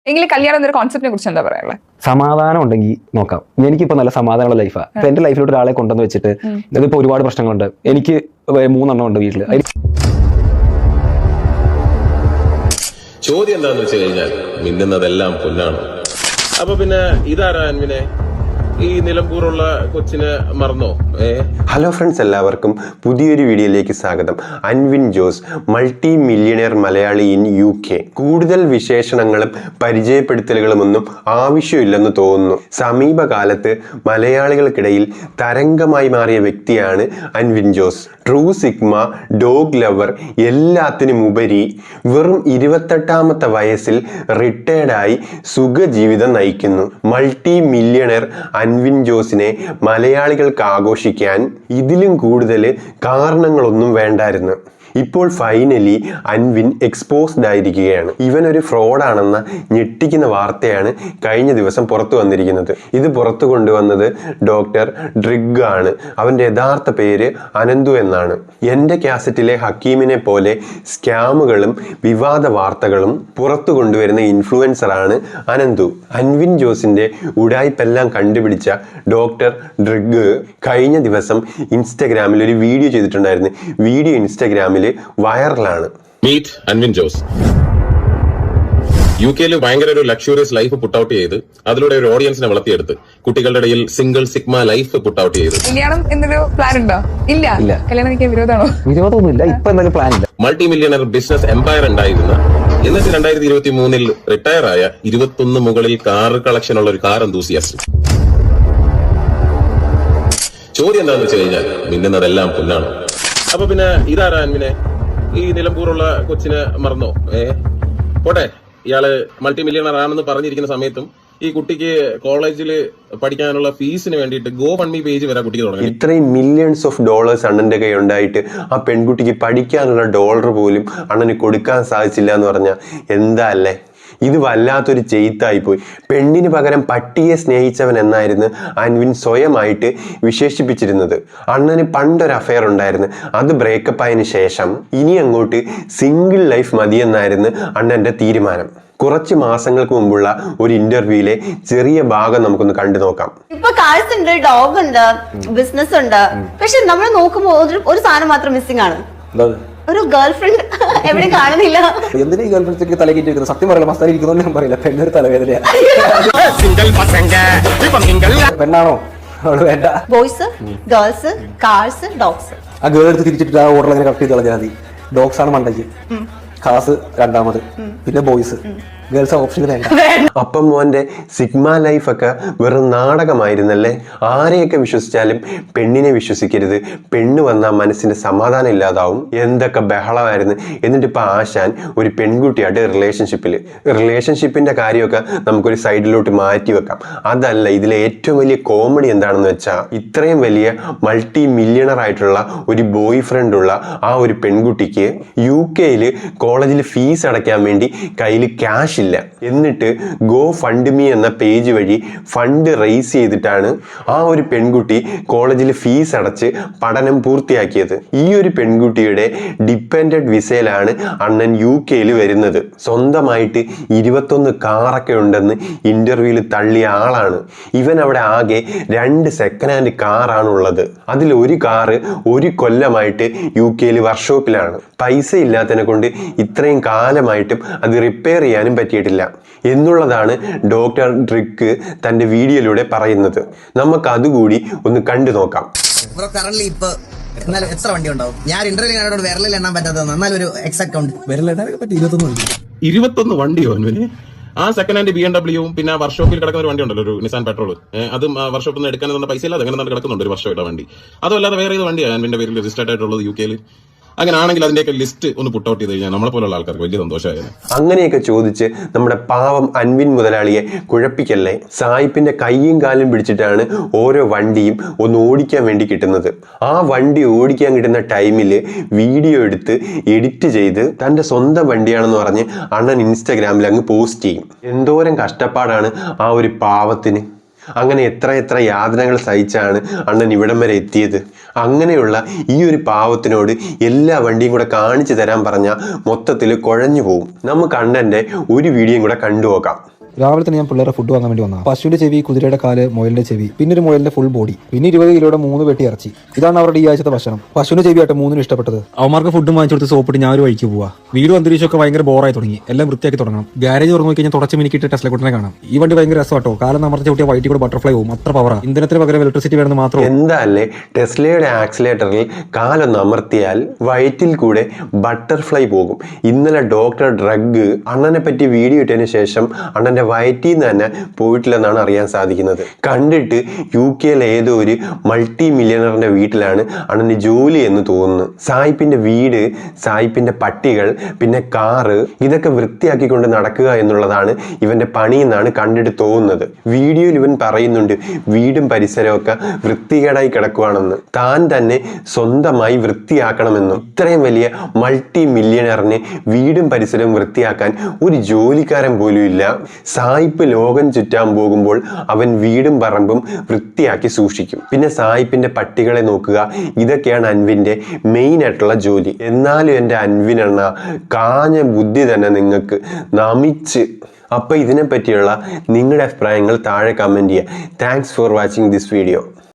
എങ്കിലും കല്യാണം എന്നൊരു കോൺസെപ്റ്റിനെ കുറിച്ച് എന്താ പറയാനുള്ളത്? സമാധാനം ഉണ്ടെങ്കിൽ നോക്കാം. എനിക്കിപ്പോ നല്ല സമാധാനമുള്ള ലൈഫാണ്. ഇപ്പൊ എന്റെ ലൈഫിലോട്ട് ഒരാളെ കൊണ്ടുവന്ന് വെച്ചിട്ട് ഇതിപ്പോ ഒരുപാട് പ്രശ്നങ്ങളുണ്ട്. എനിക്ക് 3 എണ്ണം ഉണ്ട് വീട്ടില്. ചോദ്യം എന്താന്ന് വെച്ച് കഴിഞ്ഞാൽ മിന്നുന്നതെല്ലാം പൊന്നാണ്. അപ്പൊ പിന്നെ ഇതാരാ അൻവിനെ ഈ നിലമ്പൂറുള്ള കൊച്ചിനെ മറന്നോ? ഹലോ ഫ്രണ്ട്സ്, എല്ലാവർക്കും പുതിയൊരു വീഡിയോയിലേക്ക് സ്വാഗതം. Anvin Jose, multi millionaire Malayali in UK. കൂടുതൽ വിശേഷണങ്ങളും പരിചയപ്പെടുത്തലുകളും ഒന്നും ആവശ്യമില്ലെന്ന് തോന്നുന്നു. സമീപകാലത്ത് മലയാളികൾക്കിടയിൽ തരംഗമായി മാറിയ വ്യക്തിയാണ് Anvin Jose. True sigma, dog lover, എല്ലാത്തിനും ഉപരി വെറും 28ാമത്തെ വയസ്സിൽ റിട്ടയർഡായി സുഖജീവിതം നയിക്കുന്നു. മൾട്ടി മില്യണർ അൻവിൻ ജോസിനെ മലയാളികൾക്ക് ആഘോഷിക്കാൻ ഇതിലും കൂടുതൽ കാരണങ്ങളൊന്നും വേണ്ടായിരുന്നു. ഇപ്പോൾ ഫൈനലി അൻവിൻ എക്സ്പോസ്ഡ് ആയിരിക്കുകയാണ്. ഇവനൊരു ഫ്രോഡാണെന്ന ഞെട്ടിക്കുന്ന വാർത്തയാണ് കഴിഞ്ഞ ദിവസം പുറത്തു വന്നിരിക്കുന്നത്. ഇത് പുറത്തു കൊണ്ടുവന്നത് ഡോക്ടർ ഡ്രിഗ് ആണ്. അവൻ്റെ യഥാർത്ഥ പേര് അനന്തു എന്നാണ്. എൻ്റെ കാസറ്റിലെ ഹക്കീമിനെ പോലെ സ്കാമുകളും വിവാദ വാർത്തകളും പുറത്തു കൊണ്ടുവരുന്ന ഇൻഫ്ലുവൻസറാണ് അനന്തു. അൻവിൻ ജോസിൻ്റെ ഉടായ്പെല്ലാം കണ്ടുപിടിച്ച ഡോക്ടർ ഡ്രിഗ് കഴിഞ്ഞ ദിവസം ഇൻസ്റ്റഗ്രാമിൽ ഒരു വീഡിയോ ചെയ്തിട്ടുണ്ടായിരുന്നു. വീഡിയോ ഇൻസ്റ്റഗ്രാമിൽ വൈറലാണ്. മീറ്റ് അൻവിൻ ജോസ്. UK-ൽ ഭയങ്കര ഒരു ലക്ഷറിയസ് ലൈഫ് പുട്ട് ഔട്ട് ചെയ്ത് അതിലൂടെ ഒരു ഓഡിയൻസിനെ വളർത്തിയെടുത്ത് കുട്ടികളുടെ ഇടയിൽ single sigma life put out ചെയ്ത്. കല്യാണം എന്നൊരു പ്ലാൻ ഉണ്ടോ? ഇല്ല. കല്യാണം എനിക്ക് വിരോധമാണോ? വിരോധമൊന്നുമില്ല. ഇപ്പൊ എന്തായാലും പ്ലാൻ ഇല്ല. മൾട്ടി മില്യണർ ബിസിനസ് എംപയർ ഉണ്ടായിരുന്ന എന്നിട്ട് 2023 റിട്ടയർ ആയ 21 മുകളിൽ കാർ കളക്ഷൻ ഉള്ള ഒരു കാർ എന്തൂസിയാസ്റ്റ്. ചോദ്യം എന്താണെന്ന് വെച്ച് കഴിഞ്ഞാൽ മിന്നുന്നതെല്ലാം പൊന്നാണ്. അപ്പൊ പിന്നെ ഇതാരാ അൻവിനെ ഈ നിലമ്പൂറുള്ള കൊച്ചിനെ മറന്നോ? പോട്ടെ, ഇയാള് മൾട്ടി മില്യണർ ആണെന്ന് പറഞ്ഞിരിക്കുന്ന സമയത്തും ഈ കുട്ടിക്ക് കോളേജിൽ പഠിക്കാനുള്ള ഫീസിന് വേണ്ടിയിട്ട് GoFundMe പേജ് വരെ കുട്ടിക്ക് തുടങ്ങി. ഇത്രയും മില്യൺസ് ഓഫ് ഡോളേഴ്സ് അണ്ണന്റെ കൈ ഉണ്ടായിട്ട് ആ പെൺകുട്ടിക്ക് പഠിക്കാനുള്ള ഡോളർ പോലും അണ്ണന് കൊടുക്കാൻ സാധിച്ചില്ല എന്ന് പറഞ്ഞാൽ എന്താ അല്ലേ? ഇത് വല്ലാത്തൊരു ചെയ്ത്തായിപ്പോയി. പെണ്ണിന് പകരം പട്ടിയെ സ്നേഹിച്ചവൻ എന്നായിരുന്നു അൻവിൻ സ്വയമായിട്ട് വിശേഷിപ്പിച്ചിരുന്നത്. അണ്ണന് പണ്ടൊരു അഫെയർ ഉണ്ടായിരുന്നു. അത് ബ്രേക്കപ്പ് ആയതിനു ശേഷം ഇനി അങ്ങോട്ട് സിംഗിൾ ലൈഫ് മതിയെന്നായിരുന്നു അണ്ണന്റെ തീരുമാനം. കുറച്ച് മാസങ്ങൾക്ക് മുമ്പുള്ള ഒരു ഇന്റർവ്യൂയിലെ ചെറിയ ഭാഗം നമുക്കൊന്ന് കണ്ടു നോക്കാം. ഇപ്പൊ കാഴ്സ് ഉണ്ട്, ഡോഗ് ഉണ്ട്, ബിസിനസ് ഉണ്ട്. പക്ഷെ നമ്മൾ നോക്കുമ്പോൾ ഒരു സാധനം മാത്രം മിസ്സിംഗ് ആണ്. ഒരു ഗേൾഫ്രണ്ട് എവിടെ കാണുന്നില്ല. എന്തിനാ ഈ ഗേൾഫ്രണ്ട്സ് തലകേറ്റി വെക്കുന്നത്? സത്യം പറയില്ല, മസ്താൻ ഇരിക്കുന്നോണ്ട് ഞാൻ പറയില്ല. പെണ്ണൊരു തലവേദനയാണ്. പെണ്ണാണോ? വേണ്ട. Boys, girls, cars, dogs. ആ ഗേൾ എടുത്ത് തിരിച്ചിട്ട് ആ ഓർഡർ അങ്ങനെ കറക്റ്റ് ചെയ്ത് കളഞ്ഞാൽ മതി. ഡോഗ്സ് ആണ് മണ്ടയ്ക്ക്, കാസ് രണ്ടാമത്, പിന്നെ ബോയ്സ്. ഗേൾസ് ഓപ്ഷൻ വേണ്ട. അപ്പം മോന്റെ സിഗ്മ ലൈഫ് ഒക്കെ വെറും നാടകമായിരുന്നല്ലേ? ആരെയൊക്കെ വിശ്വസിച്ചാലും പെണ്ണിനെ വിശ്വസിക്കരുത്, പെണ്ണ് വന്നാൽ മനസ്സിന്റെ സമാധാനം ഇല്ലാതാവും. എന്തൊക്കെ ബഹളമായിരുന്നു. എന്നിട്ട് ഇപ്പൊ ആശാൻ ഒരു പെൺകുട്ടിയായിട്ട് റിലേഷൻഷിപ്പിന്റെ കാര്യമൊക്കെ നമുക്കൊരു സൈഡിലോട്ട് മാറ്റി വെക്കാം. അതല്ല, ഇതിലെ ഏറ്റവും വലിയ കോമഡി എന്താണെന്ന് വെച്ചാൽ ഇത്രയും വലിയ മൾട്ടി മില്യണർ ആയിട്ടുള്ള ഒരു ബോയ് ഫ്രണ്ട് ഉള്ള ആ ഒരു പെൺകുട്ടിക്ക് UK-ൽ കോളേജിൽ ഫീസ് അടയ്ക്കാൻ വേണ്ടി കയ്യിൽ ക്യാഷ് ഇല്ല. എന്നിട്ട് GoFundMe എന്ന പേജ് വഴി ഫണ്ട് റേസ് ചെയ്തിട്ടാണ് ആ ഒരു പെൺകുട്ടി കോളേജിൽ ഫീസ് അടച്ച് പഠനം പൂർത്തിയാക്കിയത്. ഈ ഒരു പെൺകുട്ടിയുടെ ഡിപ്പെൻഡന്റ് വിസയിലാണ് അണ്ണൻ UK-ൽ വരുന്നത്. സ്വന്തമായിട്ട് 21 കാറൊക്കെ ഉണ്ടെന്ന് ഇന്റർവ്യൂവിൽ തള്ളിയ ആളാണ് ഇവൻ. അവിടെ ആകെ 2 സെക്കൻഡ് ഹാൻഡ് കാറാണുള്ളത്. അതിൽ ഒരു കാറ് 1 കൊല്ലമായിട്ട് UK-ൽ വർക്ക്ഷോപ്പിലാണ്. പൈസ ഇല്ലാത്തതിനെ കൊണ്ട് ഇത്രയും കാലമായിട്ടും അത് റിപ്പയർ ചെയ്യാനും പറ്റിയിട്ടില്ല എന്നുള്ളതാണ് ഡോക്ടർ ഡ്രിഗ് തന്റെ വീഡിയോയിലൂടെ പറയുന്നത്. നമുക്ക് അതുകൂടി ഒന്ന് കണ്ടു നോക്കാം. എത്ര വണ്ടി ഉണ്ടാവും? ഞാൻ ഇന്റർവ്യൂ വിരലിൽ എണ്ണാൻ പറ്റാത്ത എന്നാലും എക്സാക്ട് കൗണ്ട് വിരലിടാനൊക്കെ പറ്റി 21 വണ്ടിയോ? ആ സെക്കൻഡ് ഹാൻഡ് BMW പിന്നെ വർക്ക്ഷോപ്പിൽ കിടക്കുന്ന ഒരു വണ്ടി ഉണ്ടല്ലോ, ഒരു നിസാൻ പെട്രോൾ. അതും വർക്ക്ഷോപ്പിൽ നിന്ന് എടുക്കാൻ പൈസ ഇല്ലാതെ അങ്ങനെ കിടക്കുന്നുണ്ട് ഒരു വർഷമായിട്ട് വണ്ടി. അതല്ലാതെ വേറെ ഏത് വണ്ടിയാണ് അൻവിന്റെ പേരിൽ രജിസ്റ്റേർഡ് ആയിട്ടുള്ളത് UK-ൽ? അങ്ങനെ ആണെങ്കിൽ അതിന്റെയൊക്കെ ലിസ്റ്റ് ഒന്ന് പുട്ട് ഔട്ട് ചെയ്ത് കഴിഞ്ഞാൽ നമ്മളെ പോലുള്ള ആൾക്കാർക്ക് വലിയ സന്തോഷമായിരുന്നു. അങ്ങനെയൊക്കെ ചോദിച്ച് നമ്മുടെ പാവം അൻവിൻ മുതലാളിയെ കുഴപ്പിക്കല്ലേ. സായിപ്പിന്റെ കൈയും കാലും പിടിച്ചിട്ടാണ് ഓരോ വണ്ടിയും ഒന്ന് ഓടിക്കാൻ വേണ്ടി കിട്ടുന്നത്. ആ വണ്ടി ഓടിക്കാൻ കിട്ടുന്ന ടൈമിൽ വീഡിയോ എടുത്ത് എഡിറ്റ് ചെയ്ത് തന്റെ സ്വന്തം വണ്ടിയാണെന്ന് പറഞ്ഞ് അണ്ണൻ ഇൻസ്റ്റഗ്രാമിൽ അങ്ങ് പോസ്റ്റ് ചെയ്യും. എന്തോരം കഷ്ടപ്പാടാണ് ആ ഒരു പാവത്തിന്. അങ്ങനെ എത്ര യാതനകൾ സഹിച്ചാണ് അണ്ണൻ ഇവിടം വരെ എത്തിയത്. അങ്ങനെയുള്ള ഈ ഒരു പാവത്തിനോട് എല്ലാ വണ്ടിയും കൂടെ കാണിച്ചു തരാൻ പറഞ്ഞാൽ മൊത്തത്തിൽ കുഴഞ്ഞു പോകും. നമുക്ക് അണ്ണൻ്റെ ഒരു വീഡിയോയും കൂടെ കണ്ടുപോകാം. രാവിലെ തന്നെ ഞാൻ പിള്ളേരെ ഫുഡ് വാങ്ങാൻ വേണ്ടി വന്നതാണ്. പശുവിന്റെ ചെവി, കുതിരയുടെ കാല്, മുയലിന്റെ ചെവി, പിന്നെ ഒരു മുയലിന്റെ ഫുൾ ബോഡി, പിന്നെ 20 കിലോയുടെ 3 പെട്ടി ഇറച്ചി. ഇതാണ് അവരുടെ ഈ ആഴ്ചത്തെ ഭക്ഷണം. പശുവിന്റെ ചെവിയായിട്ട് 3 ഇഷ്ടപ്പെട്ടത്. അവന്മാർക്ക് ഫുഡും വാങ്ങിച്ചു കൊടുത്ത് സോപ്പിട്ട് ഞാൻ ഒരു വഴിക്ക് പോവാ. വീടും അന്തരീക്ഷമൊക്കെ ഭയങ്കര ബോറായി തുടങ്ങി. എല്ലാം വൃത്തിയാക്കി തുടങ്ങണം. ഗാരേജ് തുറന്നു നോക്കി കഴിഞ്ഞാൽ തുടച്ച് മിനിക്കിട്ട് ടെസ്ല കൂട്ടിനെ കാണാം. ഈ വണ്ടി ഭയങ്കര രസമാട്ടോ. കാലം അമർച്ച കൂട്ടിയ വൈറ്റി കൂടെ ബട്ടർഫ്ലൈ പോകും. അത്ര പവറാ. ഇന്ധനത്തിന് പകരം ഇലക്ട്രിസിറ്റി വേണമെന്ന് മാത്രം. എന്താ അല്ലേ ടെസ്ലയുടെ ആക്സിലേറ്ററിൽ കാലൊന്ന് അമർത്തിയാൽ വയറ്റിൽ കൂടെ ബട്ടർഫ്ലൈ പോകും. ഇന്നലെ ഡോക്ടർ ഡ്രഗ് അണ്ണനെ പറ്റി വീഡിയോ ഇട്ടതിന് ശേഷം അണ്ണന്റെ വയറ്റിൽ നിന്ന് തന്നെ പോയിട്ടില്ലെന്നാണ് അറിയാൻ സാധിക്കുന്നത്. കണ്ടിട്ട് UK ഏതോ ഒരു മൾട്ടി മില്യണറിന്റെ വീട്ടിലാണ് അണ്ണന് ജോലി എന്ന് തോന്നുന്നു. സായിപ്പിന്റെ വീട്, സായിപ്പിന്റെ പട്ടികൾ, പിന്നെ കാറ്, ഇതൊക്കെ വൃത്തിയാക്കിക്കൊണ്ട് നടക്കുക എന്നുള്ളതാണ് ഇവന്റെ പണി എന്നാണ് കണ്ടിട്ട് തോന്നുന്നത്. വീഡിയോയിൽ ഇവൻ പറയുന്നുണ്ട് വീടും പരിസരവും ഒക്കെ വൃത്തികേടായി കിടക്കുവാണെന്ന്. താൻ തന്നെ സ്വന്തമായി വൃത്തിയാക്കണമെന്നും. ഇത്രയും വലിയ മൾട്ടി മില്യണറിന് വീടും പരിസരവും വൃത്തിയാക്കാൻ ഒരു ജോലിക്കാരൻ പോലും ഇല്ല. സായിപ്പ് ലോകം ചുറ്റാൻ പോകുമ്പോൾ അവൻ വീടും പറമ്പും വൃത്തിയാക്കി സൂക്ഷിക്കും. പിന്നെ സായിപ്പിന്റെ പട്ടികളെ നോക്കുക. ഇതൊക്കെയാണ് അൻവിന്റെ മെയിൻ ആയിട്ടുള്ള ജോലി. എന്നാലും എൻ്റെ അൻവിനെണ്ണ കാഞ്ഞ ബുദ്ധി തന്നെ നിങ്ങൾക്ക് നമിച്ച്. അപ്പോൾ ഇതിനെ പറ്റിയുള്ള നിങ്ങളുടെ അഭിപ്രായങ്ങൾ താഴെ കമൻറ്റ് ചെയ്യുക. Thanks for watching this video.